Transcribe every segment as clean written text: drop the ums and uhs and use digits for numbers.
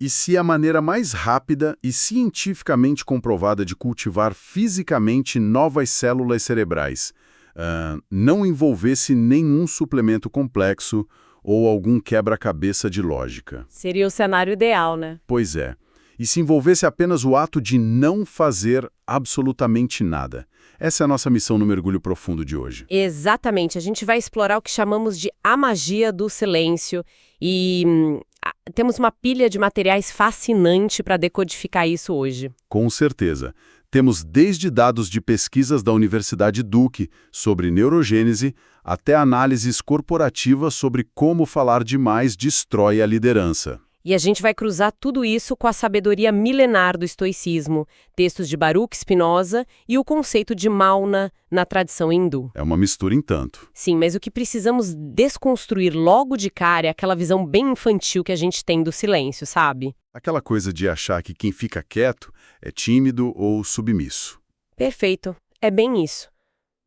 E se a maneira mais rápida e cientificamente comprovada de cultivar fisicamente novas células cerebrais não envolvesse nenhum suplemento complexo ou algum quebra-cabeça de lógica? Seria o cenário ideal, né? Pois é. E se envolvesse apenas o ato de não fazer absolutamente nada? Essa é a nossa missão no Mergulho Profundo de hoje. Exatamente. A gente vai explorar o que chamamos de a magia do silêncio e temos uma pilha de materiais fascinante para decodificar isso hoje. Com certeza. Temos desde dados de pesquisas da Universidade Duke sobre neurogênese até análises corporativas sobre como falar demais destrói a liderança. E a gente vai cruzar tudo isso com a sabedoria milenar do estoicismo, textos de Baruch Spinoza e o conceito de Mauna na tradição hindu. É uma mistura em tanto. Sim, mas o que precisamos desconstruir logo de cara é aquela visão bem infantil que a gente tem do silêncio, sabe? Aquela coisa de achar que quem fica quieto é tímido ou submisso. Perfeito. É bem isso.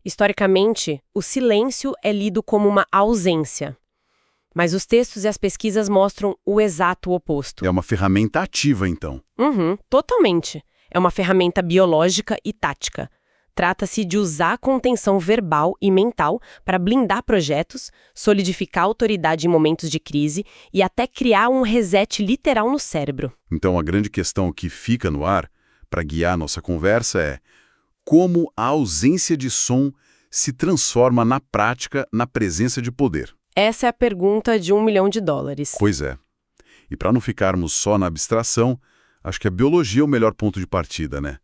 Historicamente, o silêncio é lido como uma ausência. Mas os textos e as pesquisas mostram o exato oposto. É uma ferramenta ativa, então. Totalmente. É uma ferramenta biológica e tática. Trata-se de usar a contenção verbal e mental para blindar projetos, solidificar a autoridade em momentos de crise e até criar um reset literal no cérebro. Então a grande questão que fica no ar, para guiar nossa conversa, é como a ausência de som se transforma na prática na presença de poder. Essa é a pergunta de $1 milhão. Pois é. E para não ficarmos só na abstração, acho que a biologia é o melhor ponto de partida, né?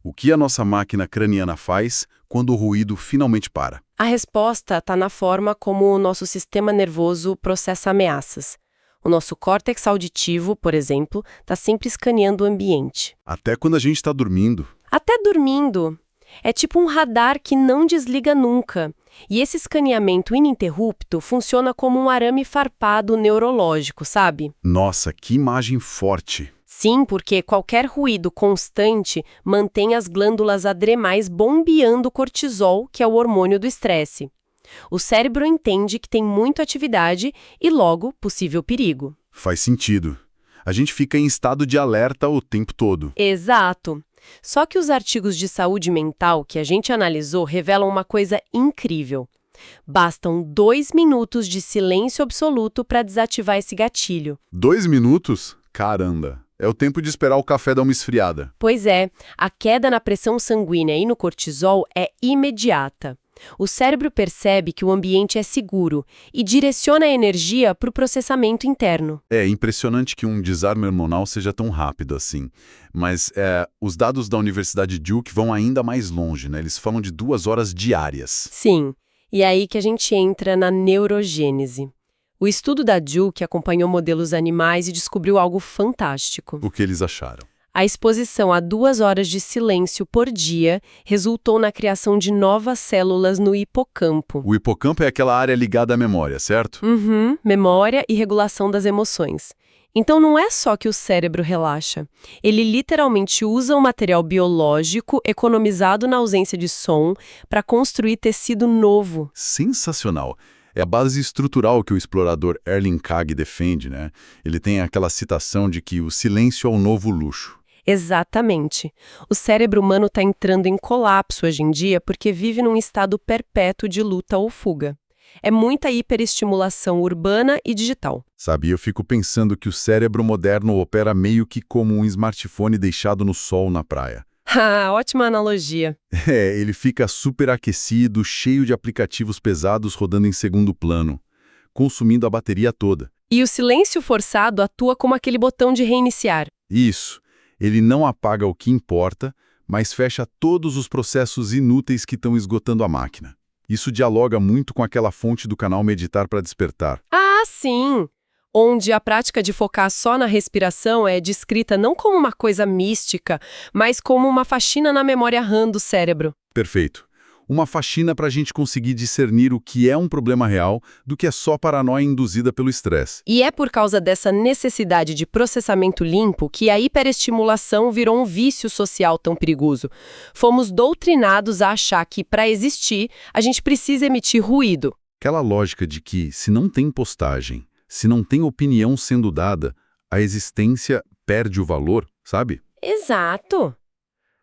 O que a nossa máquina craniana faz quando o ruído finalmente para? A resposta está na forma como o nosso sistema nervoso processa ameaças. O nosso córtex auditivo, por exemplo, está sempre escaneando o ambiente. Até quando a gente está dormindo. Até dormindo. É tipo um radar que não desliga nunca. E esse escaneamento ininterrupto funciona como um arame farpado neurológico, sabe? Nossa, que imagem forte! Sim, porque qualquer ruído constante mantém as glândulas adrenais bombeando cortisol, que é o hormônio do estresse. O cérebro entende que tem muita atividade e, logo, possível perigo. Faz sentido. A gente fica em estado de alerta o tempo todo. Exato. Só que os artigos de saúde mental que a gente analisou revelam uma coisa incrível. Bastam 2 minutos de silêncio absoluto para desativar esse gatilho. 2 minutos? Caramba! É o tempo de esperar o café dar uma esfriada. Pois é, a queda na pressão sanguínea e no cortisol é imediata. O cérebro percebe que o ambiente é seguro e direciona a energia para o processamento interno. É impressionante que um desarme hormonal seja tão rápido assim. Mas os dados da Universidade Duke vão ainda mais longe, né? Eles falam de 2 horas diárias. Sim, e é aí que a gente entra na neurogênese. O estudo da Duke acompanhou modelos animais e descobriu algo fantástico. O que eles acharam? A exposição a 2 horas de silêncio por dia resultou na criação de novas células no hipocampo. O hipocampo é aquela área ligada à memória, certo? Memória e regulação das emoções. Então não é só que o cérebro relaxa. Ele literalmente usa o material biológico economizado na ausência de som para construir tecido novo. Sensacional! É a base estrutural que o explorador Erling Kagge defende, né? Ele tem aquela citação de que o silêncio é o novo luxo. Exatamente. O cérebro humano está entrando em colapso hoje em dia porque vive num estado perpétuo de luta ou fuga. É muita hiperestimulação urbana e digital. Sabe, eu fico pensando que o cérebro moderno opera meio que como um smartphone deixado no sol na praia. Ótima analogia. Ele fica superaquecido, cheio de aplicativos pesados rodando em segundo plano, consumindo a bateria toda. E o silêncio forçado atua como aquele botão de reiniciar. Isso. Ele não apaga o que importa, mas fecha todos os processos inúteis que estão esgotando a máquina. Isso dialoga muito com aquela fonte do canal Meditar para Despertar. Sim! Onde a prática de focar só na respiração é descrita não como uma coisa mística, mas como uma faxina na memória RAM do cérebro. Perfeito. Uma faxina para a gente conseguir discernir o que é um problema real do que é só paranoia induzida pelo estresse. E é por causa dessa necessidade de processamento limpo que a hiperestimulação virou um vício social tão perigoso. Fomos doutrinados a achar que, para existir, a gente precisa emitir ruído. Aquela lógica de que, se não tem postagem, se não tem opinião sendo dada, a existência perde o valor, sabe? Exato!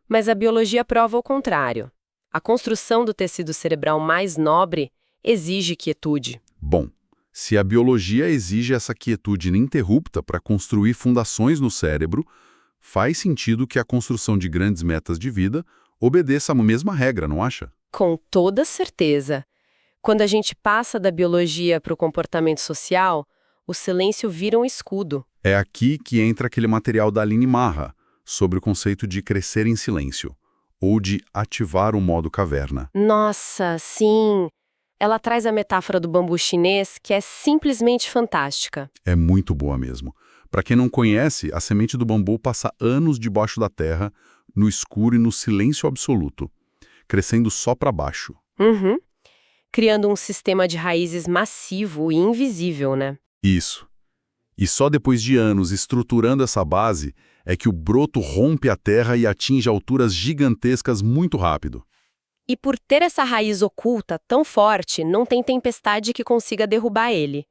Mas a biologia prova o contrário. A construção do tecido cerebral mais nobre exige quietude. Bom, se a biologia exige essa quietude ininterrupta para construir fundações no cérebro, faz sentido que a construção de grandes metas de vida obedeça a mesma regra, não acha? Com toda certeza. Quando a gente passa da biologia para o comportamento social, o silêncio vira um escudo. É aqui que entra aquele material da Aline Marra, sobre o conceito de crescer em silêncio, ou de ativar o modo caverna. Nossa, sim! Ela traz a metáfora do bambu chinês, que é simplesmente fantástica. É muito boa mesmo. Para quem não conhece, a semente do bambu passa anos debaixo da terra, no escuro e no silêncio absoluto, crescendo só para baixo. Uhum. Criando um sistema de raízes massivo e invisível, né? Isso. E só depois de anos estruturando essa base é que o broto rompe a terra e atinge alturas gigantescas muito rápido. E por ter essa raiz oculta tão forte, não tem tempestade que consiga derrubar ele.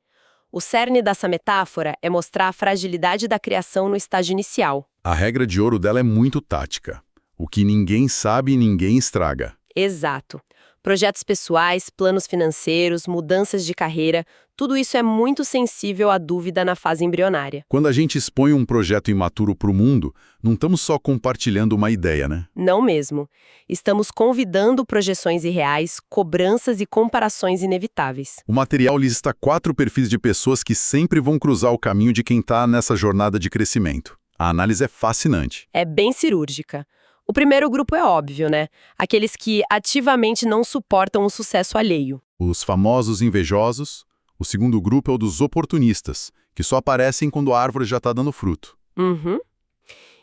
O cerne dessa metáfora é mostrar a fragilidade da criação no estágio inicial. A regra de ouro dela é muito tática. O que ninguém sabe, ninguém estraga. Exato. Projetos pessoais, planos financeiros, mudanças de carreira, tudo isso é muito sensível à dúvida na fase embrionária. Quando a gente expõe um projeto imaturo para o mundo, não estamos só compartilhando uma ideia, né? Não mesmo. Estamos convidando projeções irreais, cobranças e comparações inevitáveis. O material lista 4 perfis de pessoas que sempre vão cruzar o caminho de quem está nessa jornada de crescimento. A análise é fascinante. É bem cirúrgica. O primeiro grupo é óbvio, né? Aqueles que ativamente não suportam o sucesso alheio. Os famosos invejosos. O segundo grupo é o dos oportunistas, que só aparecem quando a árvore já está dando fruto. Uhum.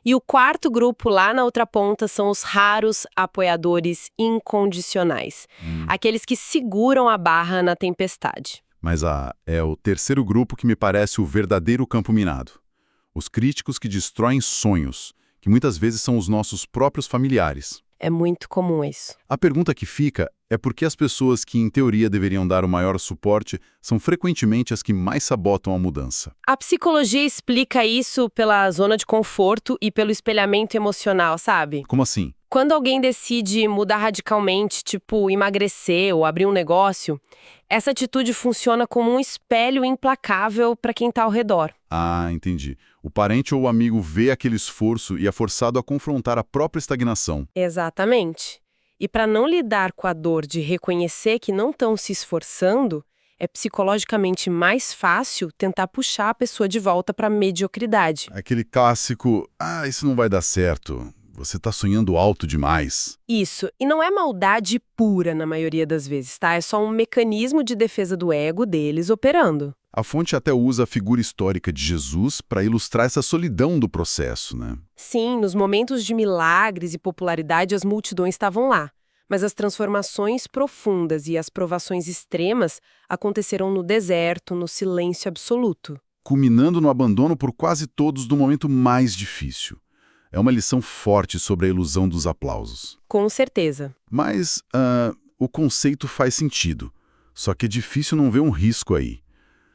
E o quarto grupo, lá na outra ponta, são os raros apoiadores incondicionais. Aqueles que seguram a barra na tempestade. Mas é o terceiro grupo que me parece o verdadeiro campo minado. Os críticos que destroem sonhos, que muitas vezes são os nossos próprios familiares. É muito comum isso. A pergunta que fica é por que as pessoas que, em teoria, deveriam dar o maior suporte são frequentemente as que mais sabotam a mudança. A psicologia explica isso pela zona de conforto e pelo espelhamento emocional, sabe? Como assim? Quando alguém decide mudar radicalmente, tipo emagrecer ou abrir um negócio, essa atitude funciona como um espelho implacável para quem está ao redor. Ah, entendi. O parente ou o amigo vê aquele esforço e é forçado a confrontar a própria estagnação. Exatamente. E para não lidar com a dor de reconhecer que não estão se esforçando, é psicologicamente mais fácil tentar puxar a pessoa de volta para a mediocridade. Aquele clássico, isso não vai dar certo, você está sonhando alto demais. Isso, e não é maldade pura na maioria das vezes, tá? É só um mecanismo de defesa do ego deles operando. A fonte até usa a figura histórica de Jesus para ilustrar essa solidão do processo, né? Sim, nos momentos de milagres e popularidade as multidões estavam lá. Mas as transformações profundas e as provações extremas aconteceram no deserto, no silêncio absoluto. Culminando no abandono por quase todos do momento mais difícil. É uma lição forte sobre a ilusão dos aplausos. Com certeza. Mas o conceito faz sentido. Só que é difícil não ver um risco aí.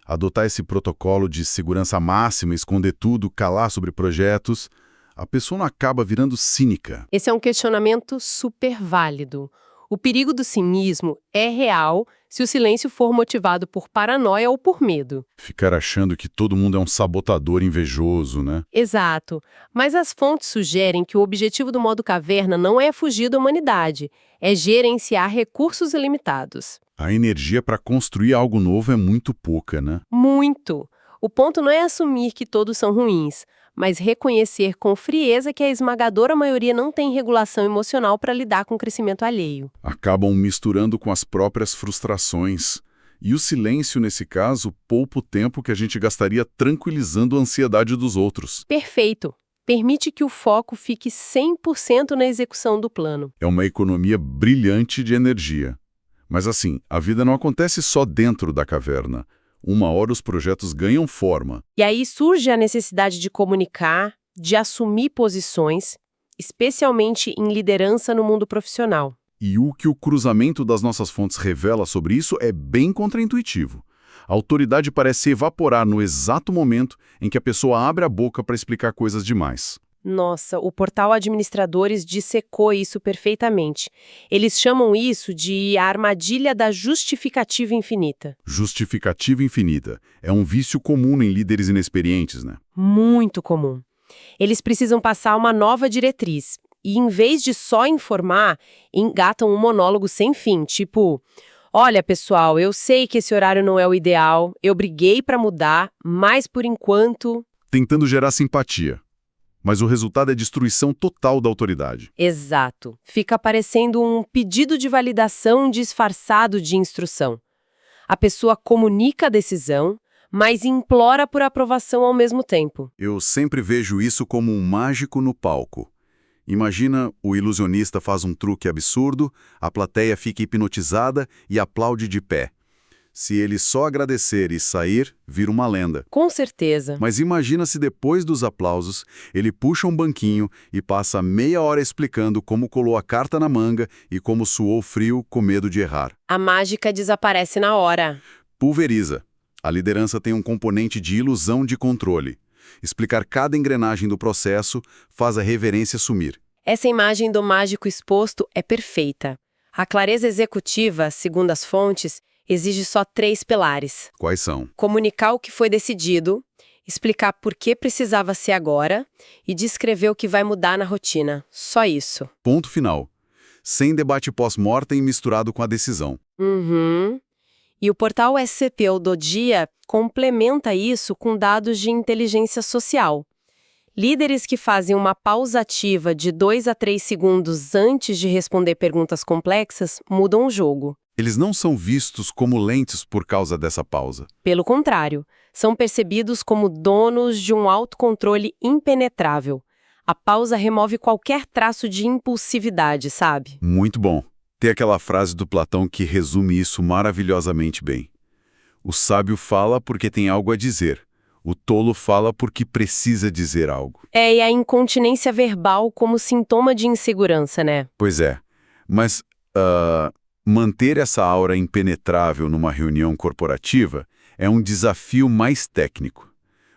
Adotar esse protocolo de segurança máxima, esconder tudo, calar sobre projetos, a pessoa não acaba virando cínica. Esse é um questionamento super válido. O perigo do cinismo é real se o silêncio for motivado por paranoia ou por medo. Ficar achando que todo mundo é um sabotador invejoso, né? Exato. Mas as fontes sugerem que o objetivo do modo caverna não é fugir da humanidade, é gerenciar recursos ilimitados. A energia para construir algo novo é muito pouca, né? Muito. O ponto não é assumir que todos são ruins, mas reconhecer com frieza que a esmagadora maioria não tem regulação emocional para lidar com o crescimento alheio. Acabam misturando com as próprias frustrações. E o silêncio, nesse caso, poupa o tempo que a gente gastaria tranquilizando a ansiedade dos outros. Perfeito. Permite que o foco fique 100% na execução do plano. É uma economia brilhante de energia. Mas assim, a vida não acontece só dentro da caverna. Uma hora os projetos ganham forma. E aí surge a necessidade de comunicar, de assumir posições, especialmente em liderança no mundo profissional. E o que o cruzamento das nossas fontes revela sobre isso é bem contraintuitivo. A autoridade parece evaporar no exato momento em que a pessoa abre a boca para explicar coisas demais. Nossa, o portal Administradores dissecou isso perfeitamente. Eles chamam isso de a armadilha da justificativa infinita. Justificativa infinita. É um vício comum em líderes inexperientes, né? Muito comum. Eles precisam passar uma nova diretriz. E, em vez de só informar, engatam um monólogo sem fim, tipo: olha, pessoal, eu sei que esse horário não é o ideal, eu briguei para mudar, mas por enquanto... Tentando gerar simpatia. Mas o resultado é destruição total da autoridade. Exato. Fica parecendo um pedido de validação disfarçado de instrução. A pessoa comunica a decisão, mas implora por aprovação ao mesmo tempo. Eu sempre vejo isso como um mágico no palco. Imagina, o ilusionista faz um truque absurdo, a plateia fica hipnotizada e aplaude de pé. Se ele só agradecer e sair, vira uma lenda. Com certeza. Mas imagina se depois dos aplausos, ele puxa um banquinho e passa meia hora explicando como colou a carta na manga e como suou frio com medo de errar. A mágica desaparece na hora. Pulveriza. A liderança tem um componente de ilusão de controle. Explicar cada engrenagem do processo faz a reverência sumir. Essa imagem do mágico exposto é perfeita. A clareza executiva, segundo as fontes, exige só 3 pilares. Quais são? Comunicar o que foi decidido, explicar por que precisava ser agora e descrever o que vai mudar na rotina. Só isso. Ponto final. Sem debate pós-mortem misturado com a decisão. E o portal SCP do Dia complementa isso com dados de inteligência social. Líderes que fazem uma pausa ativa de 2 a 3 segundos antes de responder perguntas complexas mudam o jogo. Eles não são vistos como lentes por causa dessa pausa. Pelo contrário, são percebidos como donos de um autocontrole impenetrável. A pausa remove qualquer traço de impulsividade, sabe? Muito bom. Tem aquela frase do Platão que resume isso maravilhosamente bem. O sábio fala porque tem algo a dizer. O tolo fala porque precisa dizer algo. E a incontinência verbal como sintoma de insegurança, né? Pois é. Mas manter essa aura impenetrável numa reunião corporativa é um desafio mais técnico.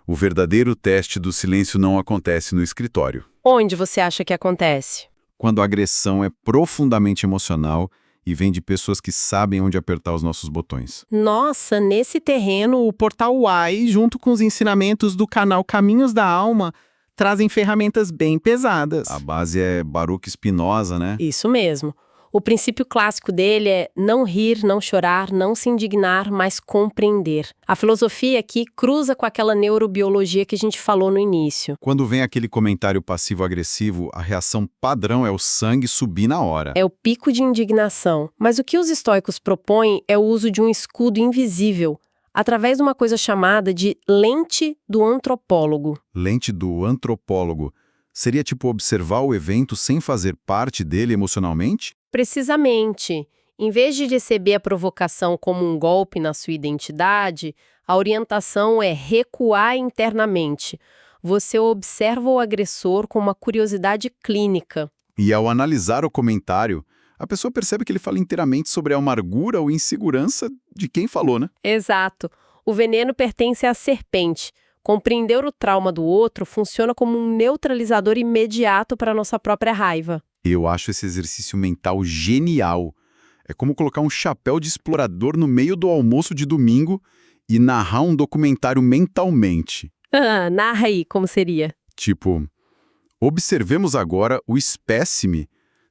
O verdadeiro teste do silêncio não acontece no escritório. Onde você acha que acontece? Quando a agressão é profundamente emocional e vem de pessoas que sabem onde apertar os nossos botões. Nossa, nesse terreno, O Portal Uai, junto com os ensinamentos do canal Caminhos da Alma, trazem ferramentas bem pesadas. A base é Baruch Spinoza, né? isso mesmo. O princípio clássico dele é não rir, não chorar, não se indignar, mas compreender. A filosofia aqui cruza com aquela neurobiologia que a gente falou no início. Quando vem aquele comentário passivo-agressivo, a reação padrão é o sangue subir na hora. É o pico de indignação. Mas o que os estoicos propõem é o uso de um escudo invisível, através de uma coisa chamada de lente do antropólogo. Lente do antropólogo. Seria tipo observar o evento sem fazer parte dele emocionalmente? Precisamente. Em vez de receber a provocação como um golpe na sua identidade, a orientação é recuar internamente. Você observa o agressor com uma curiosidade clínica. E ao analisar o comentário, a pessoa percebe que ele fala inteiramente sobre a amargura ou insegurança de quem falou, né? Exato. O veneno pertence à serpente. Compreender o trauma do outro funciona como um neutralizador imediato para a nossa própria raiva. Eu acho esse exercício mental genial. É como colocar um chapéu de explorador no meio do almoço de domingo e narrar um documentário mentalmente. Narra aí, como seria? Tipo, observemos agora o espécime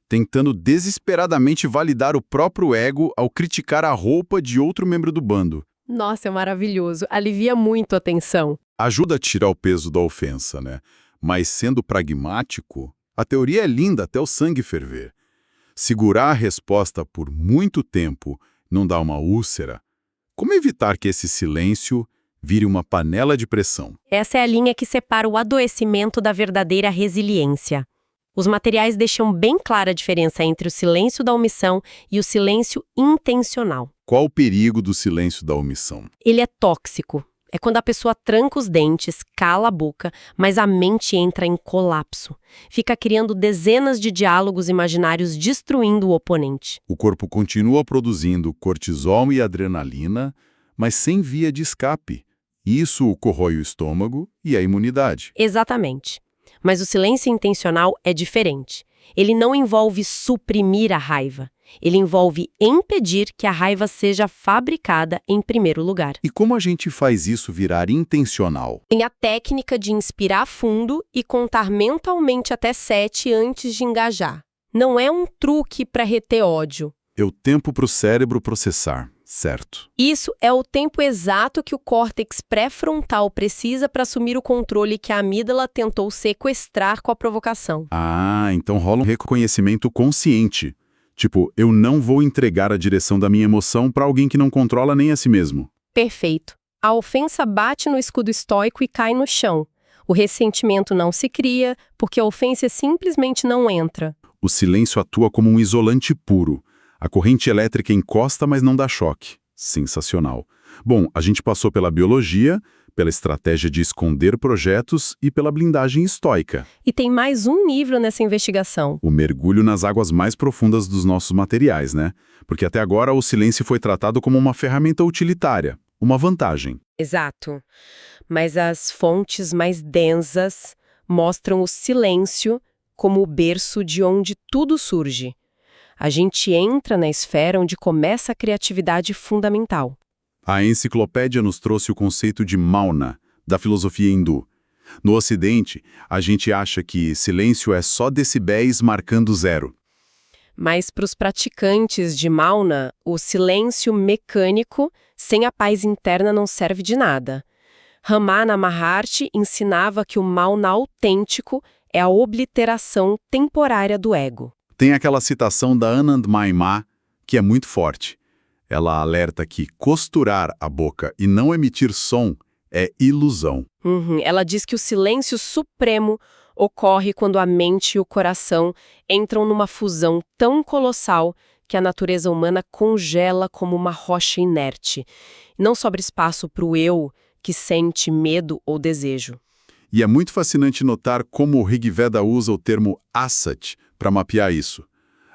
tentando desesperadamente validar o próprio ego ao criticar a roupa de outro membro do bando. Nossa, é maravilhoso. Alivia muito a tensão. Ajuda a tirar o peso da ofensa, né? Mas sendo pragmático, a teoria é linda até o sangue ferver. Segurar a resposta por muito tempo não dá uma úlcera. Como evitar que esse silêncio vire uma panela de pressão? Essa é a linha que separa o adoecimento da verdadeira resiliência. Os materiais deixam bem clara a diferença entre o silêncio da omissão e o silêncio intencional. Qual o perigo do silêncio da omissão? Ele é tóxico. É quando a pessoa tranca os dentes, cala a boca, mas a mente entra em colapso. Fica criando dezenas de diálogos imaginários destruindo o oponente. O corpo continua produzindo cortisol e adrenalina, mas sem via de escape. Isso corrói o estômago e a imunidade. Exatamente. Mas o silêncio intencional é diferente. Ele não envolve suprimir a raiva. Ele envolve impedir que a raiva seja fabricada em primeiro lugar. E como a gente faz isso virar intencional? Tem a técnica de inspirar fundo e contar mentalmente até 7 antes de engajar. Não é um truque para reter ódio. É o tempo para o cérebro processar, certo? Isso é o tempo exato que o córtex pré-frontal precisa para assumir o controle que a amígdala tentou sequestrar com a provocação. Ah, então rola um reconhecimento consciente. Tipo, eu não vou entregar a direção da minha emoção para alguém que não controla nem a si mesmo. Perfeito. A ofensa bate no escudo estoico e cai no chão. O ressentimento não se cria, porque a ofensa simplesmente não entra. O silêncio atua como um isolante puro. A corrente elétrica encosta, mas não dá choque. Sensacional. Bom, a gente passou pela biologia, pela estratégia de esconder projetos e pela blindagem estoica. E tem mais um nível nessa investigação. O mergulho nas águas mais profundas dos nossos materiais, né? Porque até agora o silêncio foi tratado como uma ferramenta utilitária, uma vantagem. Exato. Mas as fontes mais densas mostram o silêncio como o berço de onde tudo surge. A gente entra na esfera onde começa a criatividade fundamental. A enciclopédia nos trouxe o conceito de Mauna, da filosofia hindu. No Ocidente, a gente acha que silêncio é só decibéis marcando zero. Mas para os praticantes de Mauna, o silêncio mecânico, sem a paz interna, não serve de nada. Ramana Maharshi ensinava que o Mauna autêntico é a obliteração temporária do ego. Tem aquela citação da Anand Maima, que é muito forte. Ela alerta que costurar a boca e não emitir som é ilusão. Ela diz que o silêncio supremo ocorre quando a mente e o coração entram numa fusão tão colossal que a natureza humana congela como uma rocha inerte. Não sobra espaço para o eu que sente medo ou desejo. E é muito fascinante notar como o Rigveda usa o termo asat para mapear isso.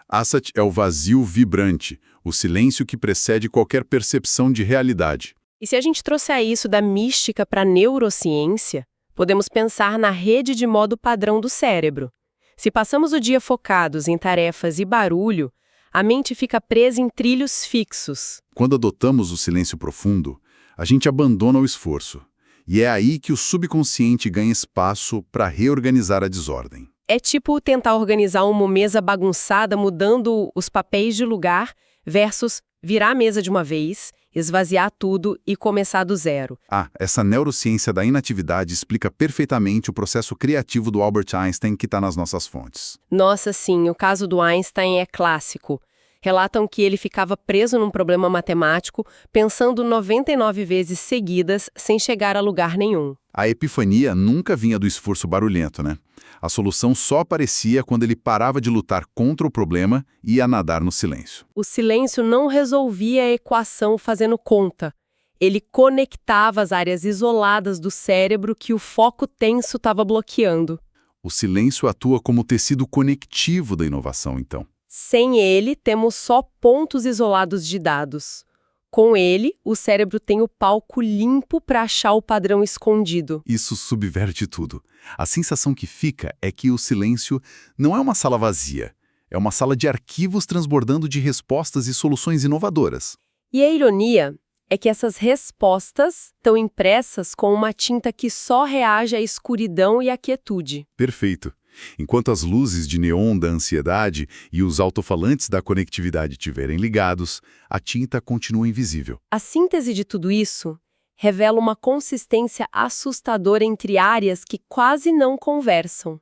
Asat é o vazio vibrante, o silêncio que precede qualquer percepção de realidade. E se a gente trouxer isso da mística para a neurociência, podemos pensar na rede de modo padrão do cérebro. Se passamos o dia focados em tarefas e barulho, a mente fica presa em trilhos fixos. Quando adotamos o silêncio profundo, a gente abandona o esforço. E é aí que o subconsciente ganha espaço para reorganizar a desordem. É tipo tentar organizar uma mesa bagunçada mudando os papéis de lugar versus virar a mesa de uma vez, esvaziar tudo e começar do zero. Essa neurociência da inatividade explica perfeitamente o processo criativo do Albert Einstein que está nas nossas fontes. Nossa, sim, o caso do Einstein é clássico. Relatam que ele ficava preso num problema matemático, pensando 99 vezes seguidas, sem chegar a lugar nenhum. A epifania nunca vinha do esforço barulhento, né? A solução só aparecia quando ele parava de lutar contra o problema e ia nadar no silêncio. O silêncio não resolvia a equação fazendo conta. Ele conectava as áreas isoladas do cérebro que o foco tenso estava bloqueando. O silêncio atua como tecido conectivo da inovação, então. Sem ele, temos só pontos isolados de dados. Com ele, o cérebro tem o palco limpo para achar o padrão escondido. Isso subverte tudo. A sensação que fica é que o silêncio não é uma sala vazia. É uma sala de arquivos transbordando de respostas e soluções inovadoras. E a ironia é que essas respostas estão impressas com uma tinta que só reage à escuridão e à quietude. Perfeito. Enquanto as luzes de neon da ansiedade e os alto-falantes da conectividade estiverem ligados, a tinta continua invisível. A síntese de tudo isso revela uma consistência assustadora entre áreas que quase não conversam.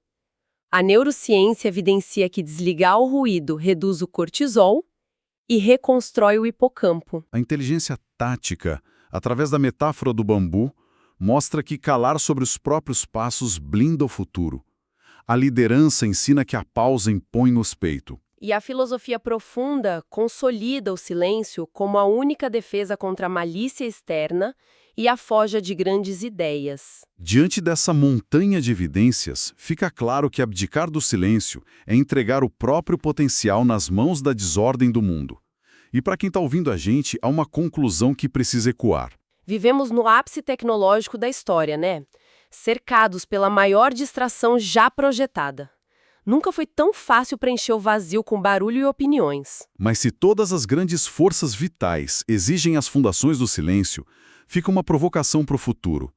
A neurociência evidencia que desligar o ruído reduz o cortisol e reconstrói o hipocampo. A inteligência tática, através da metáfora do bambu, mostra que calar sobre os próprios passos blinda o futuro. A liderança ensina que a pausa impõe no peito. E a filosofia profunda consolida o silêncio como a única defesa contra a malícia externa e a forja de grandes ideias. Diante dessa montanha de evidências, fica claro que abdicar do silêncio é entregar o próprio potencial nas mãos da desordem do mundo. E para quem está ouvindo a gente, há uma conclusão que precisa ecoar. Vivemos no ápice tecnológico da história, né? Cercados pela maior distração já projetada. Nunca foi tão fácil preencher o vazio com barulho e opiniões. Mas se todas as grandes forças vitais exigem as fundações do silêncio, fica uma provocação para o futuro.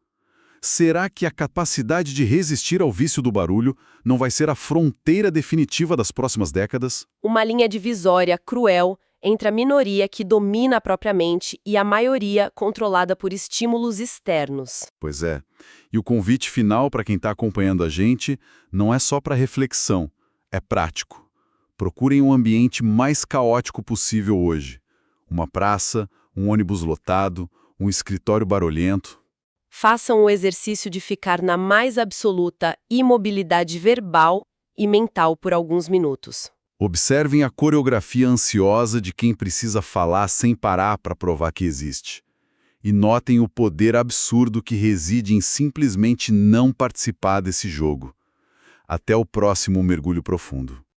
Será que a capacidade de resistir ao vício do barulho não vai ser a fronteira definitiva das próximas décadas? Uma linha divisória cruel entre a minoria que domina a própria mente e a maioria controlada por estímulos externos. Pois é. E o convite final para quem está acompanhando a gente não é só para reflexão, é prático. Procurem um ambiente mais caótico possível hoje. Uma praça, um ônibus lotado, um escritório barulhento. Façam o exercício de ficar na mais absoluta imobilidade verbal e mental por alguns minutos. Observem a coreografia ansiosa de quem precisa falar sem parar para provar que existe. E notem o poder absurdo que reside em simplesmente não participar desse jogo. Até o próximo mergulho profundo.